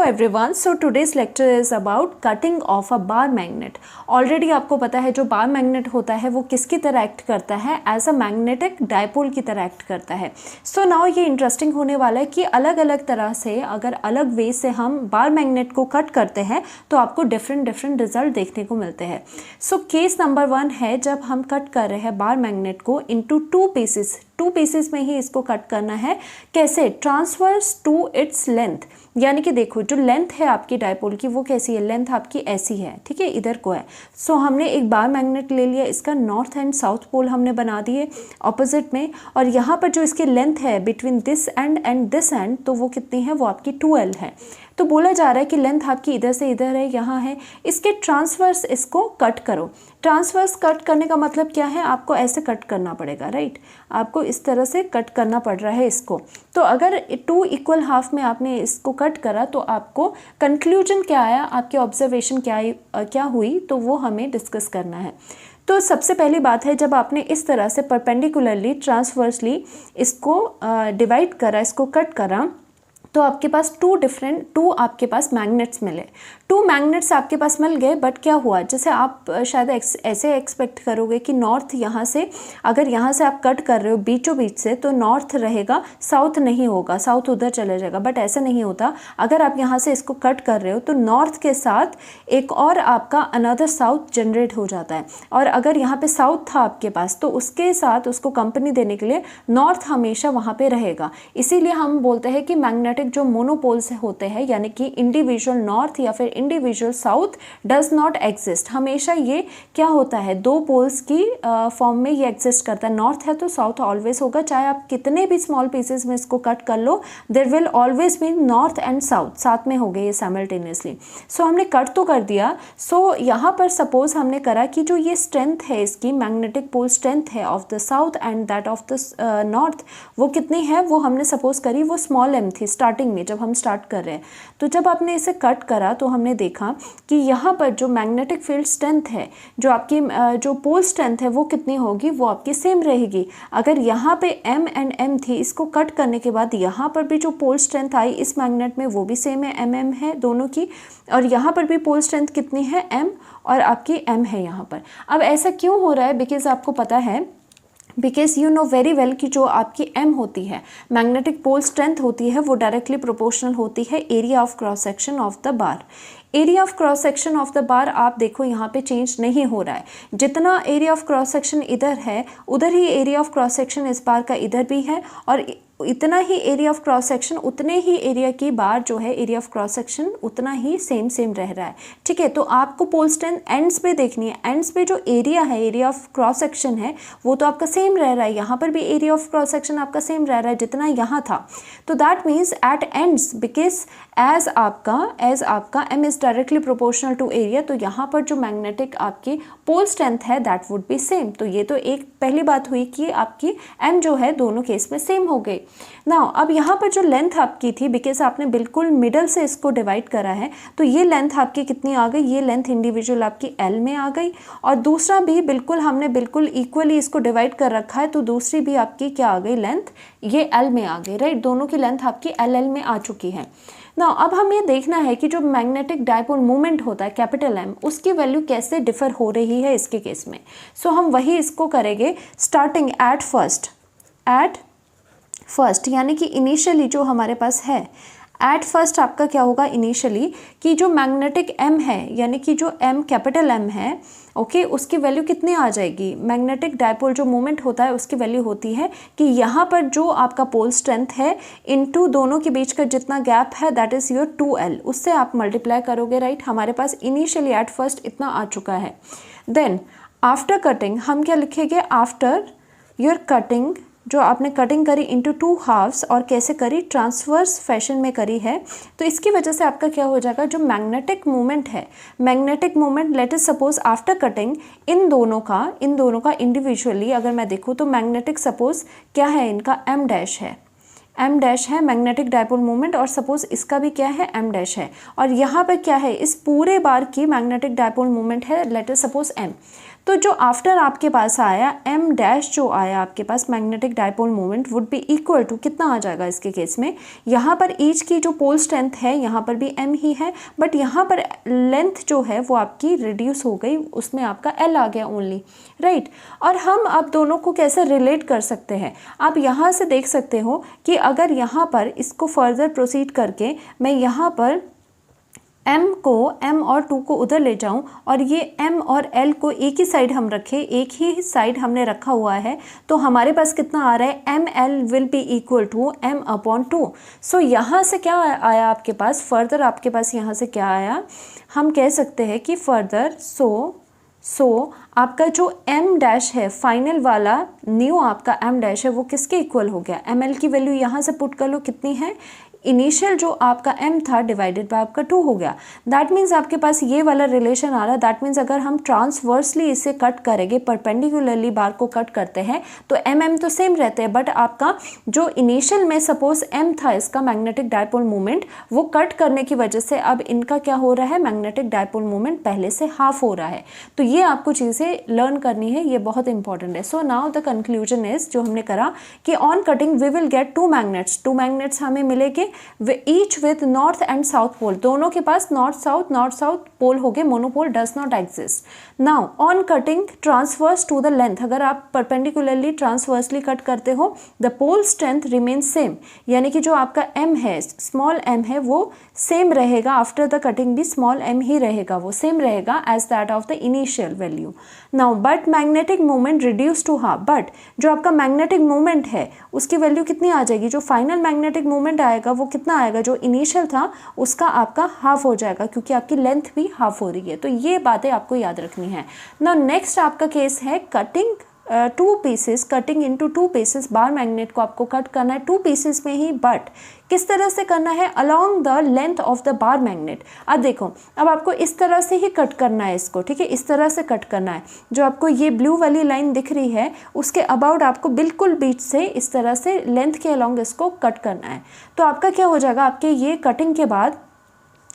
everyone, so today's lecture is about cutting of a bar magnet. Already आपको पता है जो बार मैग्नेट होता है वो किसकी तरह एक्ट करता है, एज अ मैग्नेटिक डायपोल की तरह एक्ट करता है. सो नाउ ये इंटरेस्टिंग होने वाला है कि अलग अलग तरह से अगर अलग वे से हम बार मैग्नेट को कट करते हैं तो आपको डिफरेंट रिजल्ट देखने को मिलते हैं. सो केस नंबर 1 है जब हम कट कर रहे हैं बार मैग्नेट को इनटू टू पीसेस में ही इसको कट करना है. कैसे? ट्रांसवर्स टू इट्स लेंथ, यानी कि देखो जो लेंथ है आपकी डायपोल की वो कैसी है, लेंथ आपकी ऐसी है, ठीक है, इधर को है. सो हमने एक बार मैग्नेट ले लिया, इसका नॉर्थ एंड साउथ पोल हमने बना दिए ऑपोजिट में, और यहाँ पर जो इसकी लेंथ है between this and this and, तो वो कितनी है, वो आपकी 2L है. तो बोला जा रहा है कि लेंथ आपकी इधर से इधर है, यहाँ है, इसके ट्रांसवर्स इसको कट करो. ट्रांसवर्स कट करने का मतलब क्या है, आपको ऐसे कट करना पड़ेगा, राइट. आपको इस तरह से कट करना पड़ रहा है इसको. तो अगर 2 इक्वल हाफ में आपने इसको कट करा तो आपको कंक्लूजन क्या आया, आपकी ऑब्जर्वेशन क्या हुई, तो वो हमें डिस्कस करना है. तो सबसे पहली बात है, जब आपने इस तरह से परपेंडिकुलरली ट्रांसवर्सली इसको डिवाइड करा, इसको कट करा, तो आपके पास टू आपके पास मैग्नेट्स मिले. 2 मैग्नेट्स आपके पास मिल गए, बट क्या हुआ, जैसे आप शायद ऐसे एक्सपेक्ट करोगे कि नॉर्थ यहाँ से, अगर यहाँ से आप कट कर रहे हो बीचों बीच से, तो नॉर्थ रहेगा, साउथ नहीं होगा, साउथ उधर चले जाएगा. बट ऐसा नहीं होता. अगर आप यहाँ से इसको कट कर रहे हो तो नॉर्थ के साथ एक और आपका अनदर साउथ जनरेट हो जाता है. और अगर यहाँ पे साउथ था आपके पास तो उसके साथ उसको कंपनी देने के लिए नॉर्थ हमेशा वहाँ पे रहेगा. इसीलिए हम बोलते हैं कि मैग्नेटिक जो मोनोपोल्स होते हैं, यानी कि इंडिविजुअल नॉर्थ या फिर individual south does not exist. हमेशा ये क्या होता है, 2 पोल्स की फॉर्म में ये एग्जिस्ट करता है. नॉर्थ है तो साउथ ऑलवेज होगा, चाहे आप कितने भी स्मॉल पीसेस में इसको कट कर लो, there will always be north and south, साथ में हो गए ये साइमल्टेनियसली. सो हमने कट तो कर दिया. सो यहाँ पर सपोज हमने करा कि जो ये स्ट्रेंथ है इसकी, मैग्नेटिक पोल स्ट्रेंथ है of the south and that of the north, वो कितनी है, वो हमने सपोज करी वो स्मॉल m थी स्टार्टिंग में जब हम स्टार्ट कर रहे हैं. तो जब आपने इसे कट करा तो हमने देखा कि यहाँ पर जो मैग्नेटिक फील्ड स्ट्रेंथ है, जो आपकी जो पोल स्ट्रेंथ है, वो कितनी होगी, वो आपकी सेम रहेगी. अगर यहाँ पे m एंड m थी, इसको कट करने के बाद यहाँ पर भी जो पोल स्ट्रेंथ आई इस मैग्नेट में वो भी सेम है, mm है दोनों की, और यहाँ पर भी पोल स्ट्रेंथ कितनी है, m, और आपकी m है यहाँ पर. अब ऐसा क्यों हो रहा है, बिकॉज आपको पता है, because you know very well कि जो आपकी m होती है, मैग्नेटिक पोल स्ट्रेंथ होती है, वो डायरेक्टली प्रोपोर्शनल होती है area of cross section of the bar. Area of cross section of the bar आप देखो यहाँ पे चेंज नहीं हो रहा है. जितना एरिया ऑफ क्रॉस सेक्शन इधर है उधर ही एरिया ऑफ क्रॉस सेक्शन इस बार का इधर भी है, और इतना ही एरिया ऑफ क्रॉस सेक्शन, उतने ही एरिया की बार जो है एरिया ऑफ क्रॉस सेक्शन उतना ही सेम रह रहा है. ठीक है, तो आपको पोल स्ट्रेंथ एंड्स पे देखनी है. एंड्स पे जो एरिया है, एरिया ऑफ क्रॉस सेक्शन है, वो तो आपका सेम रह रहा है. यहाँ पर भी एरिया ऑफ क्रॉस सेक्शन आपका सेम रह रहा है जितना यहाँ था. तो that means at ends, because as आपका m is directly proportional to area, तो यहाँ पर जो मैग्नेटिक आपकी पोल स्ट्रेंथ है दैट वुड बी सेम. तो ये तो एक पहली बात हुई कि आपकी m जो है दोनों केस में सेम हो गई. नाउ अब यहाँ पर जो लेंथ आपकी थी, बिकॉज आपने बिल्कुल मिडल से इसको डिवाइड करा है, तो ये लेंथ आपकी कितनी आ गई, ये लेंथ इंडिविजुअल आपकी L में आ गई, और दूसरा भी बिल्कुल हमने बिल्कुल इक्वली इसको डिवाइड कर रखा है, तो दूसरी भी आपकी क्या आ गई, लेंथ ये L में आ गई, राइट. दोनों की लेंथ आपकी L में आ चुकी है. नाउ अब हमें देखना है कि जो मैग्नेटिक डायपोल मोमेंट होता है कैपिटल M, उसकी वैल्यू कैसे डिफर हो रही है इसके केस में. सो हम वही इसको करेंगे स्टार्टिंग एट फर्स्ट, यानी कि इनिशियली जो हमारे पास है, एट फर्स्ट आपका क्या होगा इनिशियली, कि जो मैग्नेटिक M है, यानी कि जो M कैपिटल M है, ओके, उसकी वैल्यू कितनी आ जाएगी, मैग्नेटिक डायपोल जो मोमेंट होता है उसकी वैल्यू होती है कि यहाँ पर जो आपका पोल स्ट्रेंथ है इनटू दोनों के बीच का जितना गैप है दैट इज़ योर 2L, उससे आप मल्टीप्लाई करोगे, राइट. हमारे पास इनिशियली एट फर्स्ट इतना आ चुका है. देन आफ्टर कटिंग हम क्या लिखेंगे, आफ्टर योर कटिंग, जो आपने कटिंग करी इनटू 2 हाफ्स, और कैसे करी, ट्रांसवर्स फैशन में करी है, तो इसकी वजह से आपका क्या हो जाएगा, जो मैग्नेटिक मोमेंट है, magnetic moment let us suppose after cutting इन दोनों का इंडिविजुअली अगर मैं देखूँ तो मैग्नेटिक सपोज क्या है, इनका m डैश है मैग्नेटिक डायपोल मोमेंट, और सपोज इसका भी क्या है, m डैश है, और यहाँ पर क्या है, इस पूरे बार की मैग्नेटिक डायपोल मोमेंट है लेट अस सपोज m. तो जो आफ्टर आपके पास आया m डैश जो आया आपके पास magnetic dipole moment would be equal to कितना आ जाएगा इसके केस में, यहाँ पर ईच की जो पोल स्ट्रेंथ है यहाँ पर भी m ही है, बट यहाँ पर लेंथ जो है वो आपकी रिड्यूस हो गई, उसमें आपका l आ गया ओनली, राइट। और हम अब दोनों को कैसे रिलेट कर सकते हैं, आप यहाँ से देख सकते हो कि अगर यहाँ पर इसको फर्दर प्रोसीड करके मैं यहाँ पर m और 2 को उधर ले जाऊं और ये m और l को एक ही साइड हम रखें, एक ही साइड हमने रखा हुआ है, तो हमारे पास कितना आ रहा है, ml will be equal to m/2। So यहाँ से क्या आया आपके पास, फर्दर आपके पास यहाँ से क्या आया, हम कह सकते हैं कि फर्दर सो आपका जो m डैश है फाइनल वाला न्यू आपका m डैश है वो किसके इक्वल हो गया, ml की वैल्यू यहाँ से पुट कर लो कितनी है, इनिशियल जो आपका m था डिवाइडेड बाय आपका 2 हो गया। दैट मीन्स आपके पास ये वाला रिलेशन आ रहा है। दैट मीन्स अगर हम ट्रांसवर्सली इसे कट करेंगे, परपेंडिकुलरली बार को कट करते हैं तो m तो सेम रहते हैं, बट आपका जो इनिशियल में सपोज m था इसका मैग्नेटिक डायपोल मोमेंट, वो कट करने की वजह से अब इनका क्या हो रहा है, मैग्नेटिक डायपोल मोमेंट पहले से हाफ हो रहा है। तो ये आपको चीज़ें लर्न करनी है, ये बहुत इंपॉर्टेंट है। So now the conclusion is, जो हमने करा कि on cutting we will get 2 magnets हमें मिलेंगे each with north and south pole, दोनों के पास नॉर्थ साउथ पोल हो गए, monopole does not exist. Now on cutting transverse to the length, अगर आप परपेंडिकुलरली ट्रांसवर्सली कट करते हो the pole strength remain same, यानी कि जो आपका m है, स्मॉल m है, वो सेम रहेगा, आफ्टर द कटिंग भी स्मॉल m ही रहेगा, वो सेम रहेगा as that of the initial value. Now but magnetic moment reduce to half, but जो आपका मैग्नेटिक मोमेंट है उसकी वैल्यू कितनी आ जाएगी, जो फाइनल मैग्नेटिक मोमेंट आएगा वो कितना आएगा, जो इनिशियल था उसका आपका हाफ हो जाएगा, क्योंकि आपकी लेंथ भी हाफ हो रही है। तो ये बातें आपको याद रखनी है। नाउ नेक्स्ट आपका केस है cutting 2 pieces, cutting into 2 pieces, bar magnet को आपको कट करना है 2 पीसेस में ही, बट किस तरह से करना है, along the length of the bar magnet. अब देखो, अब आपको इस तरह से ही कट करना है इसको, ठीक है, इस तरह से कट करना है। जो आपको ये ब्लू वाली लाइन दिख रही है उसके अबाउट आपको बिल्कुल बीच से इस तरह से लेंथ के अलोंग इसको कट करना है। तो आपका क्या हो जाएगा, आपके ये कटिंग के बाद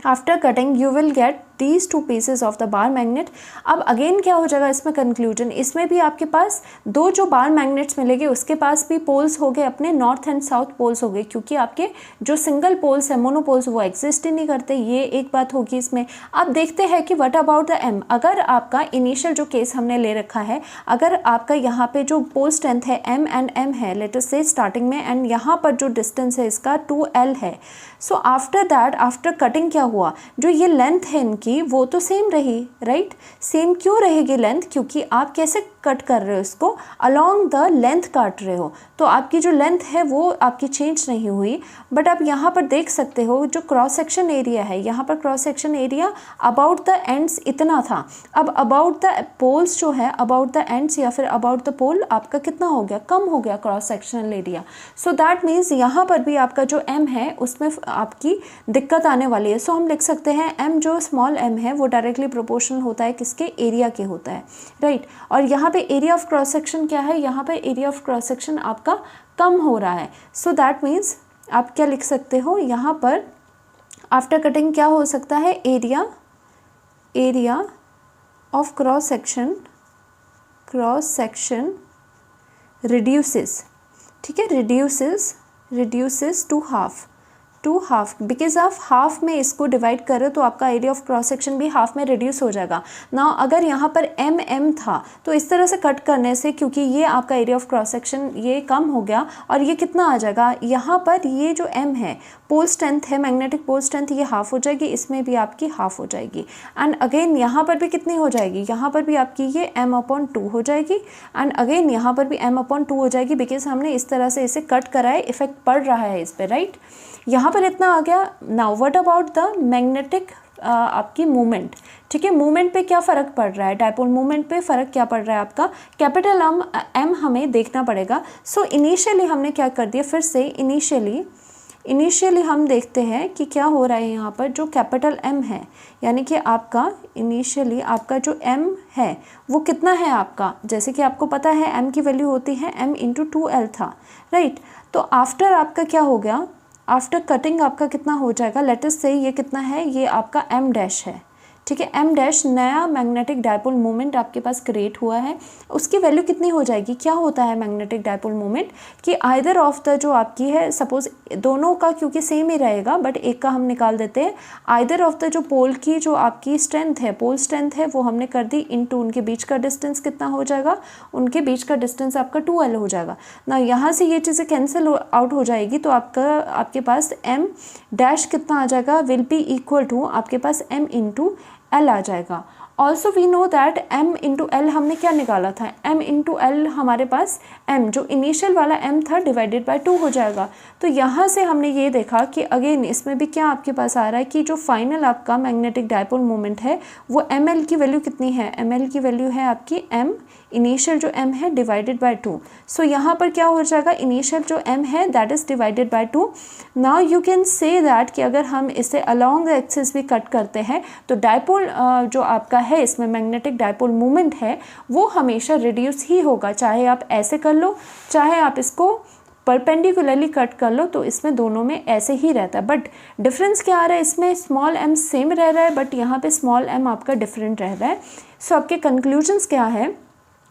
after cutting you will get these 2 pieces of the bar magnet। अब अगेन क्या हो जाएगा इसमें कंक्लूजन, इसमें भी आपके पास 2 जो बार मैग्नेट्स मिलेंगे उसके पास भी पोल्स हो गए, अपने नॉर्थ एंड साउथ पोल्स हो गए, क्योंकि आपके जो सिंगल पोल्स है, मोनोपोल्स, वो एग्जिस्ट ही नहीं करते, ये एक बात होगी इसमें। अब देखते हैं कि व्हाट अबाउट द m, अगर आपका इनिशियल जो केस हमने ले रखा है, अगर आपका यहाँ पे जो पोल स्ट्रेंथ है m एंड m है, लेट अस से स्टार्टिंग में, एंड यहाँ पर जो डिस्टेंस है इसका 2l है। So after that, after cutting क्या हुआ, जो ये लेंथ है इनकी वो तो सेम रही, राइट। सेम क्यों रहेगी लेंथ, क्योंकि आप कैसे कट कर रहे हो इसको, अलोंग द लेंथ काट रहे हो, तो आपकी जो लेंथ है वो आपकी चेंज नहीं हुई। बट आप यहाँ पर देख सकते हो जो क्रॉस सेक्शन एरिया है, यहाँ पर cross section area about the ends इतना था, अब अबाउट द पोल्स जो है, अबाउट द एंड्स या फिर अबाउट द पोल आपका कितना हो गया, कम हो गया cross sectional area. So that means यहाँ पर भी आपका जो m है उसमें आपकी दिक्कत आने वाली है। सो हम लिख सकते हैं m, जो स्मॉल m है वो डायरेक्टली प्रोपोर्शनल होता है किसके, एरिया के होता है, राइट। और यहाँ पे एरिया ऑफ क्रॉस सेक्शन क्या है, यहाँ पे एरिया ऑफ क्रॉस सेक्शन आपका कम हो रहा है। सो दैट मीन्स आप क्या लिख सकते हो यहाँ पर, आफ्टर कटिंग क्या हो सकता है, area of cross section reduces, ठीक है, रिड्यूसेस टू हाफ, बिकॉज आप हाफ में इसको डिवाइड करो तो आपका एरिया ऑफ क्रॉस सेक्शन भी हाफ में रिड्यूस हो जाएगा ना। अगर यहाँ पर m था तो इस तरह से कट करने से, क्योंकि ये आपका एरिया ऑफ क्रॉस सेक्शन ये कम हो गया, और ये कितना आ जाएगा, यहाँ पर ये जो m है, पोल स्ट्रेंथ है, मैग्नेटिक पोल स्ट्रेंथ, ये हाफ हो जाएगी, इसमें भी आपकी हाफ हो जाएगी, एंड अगेन यहाँ पर भी कितनी हो जाएगी, यहाँ पर भी आपकी ये m/2 हो जाएगी, एंड अगेन यहाँ पर भी m/2 हो जाएगी, बिकॉज हमने इस तरह से इसे कट करा है, इफेक्ट पड़ रहा है इस पर, राइट। यहाँ पर इतना आ गया। Now what about the magnetic आपकी मूवमेंट, ठीक है, मूवमेंट पे क्या फ़र्क पड़ रहा है, डायपोल मूवमेंट पे फ़र्क क्या पड़ रहा है आपका, कैपिटल m हमें देखना पड़ेगा। सो इनिशियली हमने क्या कर दिया, फिर से इनिशियली हम देखते हैं कि क्या हो रहा है यहाँ पर, जो कैपिटल M है, यानी कि आपका इनिशियली आपका जो M है वो कितना है आपका, जैसे कि आपको पता है M की वैल्यू होती है m × 2l था, राइट। तो आफ्टर आपका क्या हो गया, आफ्टर कटिंग आपका कितना हो जाएगा, लेट अस से ये कितना है, ये आपका m डैश है, ठीक है, m डैश नया मैग्नेटिक डायपोल मोमेंट आपके पास क्रिएट हुआ है, उसकी वैल्यू कितनी हो जाएगी। क्या होता है मैग्नेटिक डायपोल मोमेंट कि आइदर ऑफ द जो आपकी है, सपोज दोनों का क्योंकि सेम ही रहेगा बट एक का हम निकाल देते हैं, आइदर ऑफ द जो पोल की जो आपकी स्ट्रेंथ है, पोल स्ट्रेंथ है वो हमने कर दी इनटू उनके बीच का डिस्टेंस कितना हो जाएगा, उनके बीच का डिस्टेंस आपका 2l हो जाएगा ना। यहाँ से ये चीज़ें कैंसिल आउट हो जाएगी तो आपके पास m डैश कितना आ जाएगा, विल बी इक्वल टू आपके पास m इंटू एल आ जाएगा। Also we know that m into L हमने क्या निकाला था, m इंटू एल हमारे पास m जो इनिशियल वाला m था डिवाइडेड बाय 2 हो जाएगा। तो यहाँ से हमने ये देखा कि अगेन इसमें भी क्या आपके पास आ रहा है कि जो फाइनल आपका मैग्नेटिक डायपोल मोमेंट है वो ml की वैल्यू कितनी है, ml की वैल्यू है आपकी m इनिशियल जो m है डिवाइडेड बाय 2। सो यहाँ पर क्या हो जाएगा, इनिशियल जो m है that is divided by 2। Now you can say that कि अगर हम इसे अलोंग द एक्सिस भी कट करते हैं तो डायपोल जो आपका है इसमें मैग्नेटिक डायपोल मोमेंट है वो हमेशा रिड्यूस ही होगा, चाहे आप ऐसे कर लो चाहे आप इसको परपेंडिकुलरली कट कर लो, तो इसमें दोनों में ऐसे ही रहता है। बट डिफरेंस क्या आ रहा है, इसमें स्मॉल m सेम रह रहा है बट यहाँ पे स्मॉल m आपका डिफरेंट रह रहा है। सो आपके कंक्लूजन्स क्या है,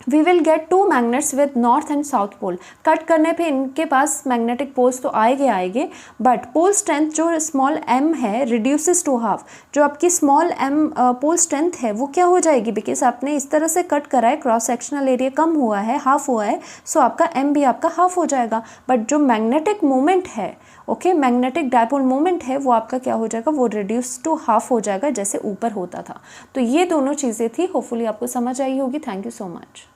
we will get 2 magnets with north and south pole. Cut करने पे इनके पास मैग्नेटिक पोल्स तो आएंगे बट पोल स्ट्रेंथ जो स्मॉल m है रिड्यूसेस टू हाफ। जो आपकी स्मॉल m पोल स्ट्रेंथ है वो क्या हो जाएगी, बिकॉज आपने इस तरह से कट करा है, क्रॉस सेक्शनल एरिया कम हुआ है, हाफ हुआ है, सो आपका m भी आपका हाफ हो जाएगा। बट जो मैग्नेटिक मोमेंट है, ओके, मैग्नेटिक डायपोल मोमेंट है वो आपका क्या हो जाएगा, वो रिड्यूस टू हाफ हो जाएगा जैसे ऊपर होता था। तो ये दोनों चीज़ें थी, होपफुली आपको समझ आई होगी। Thank you so much.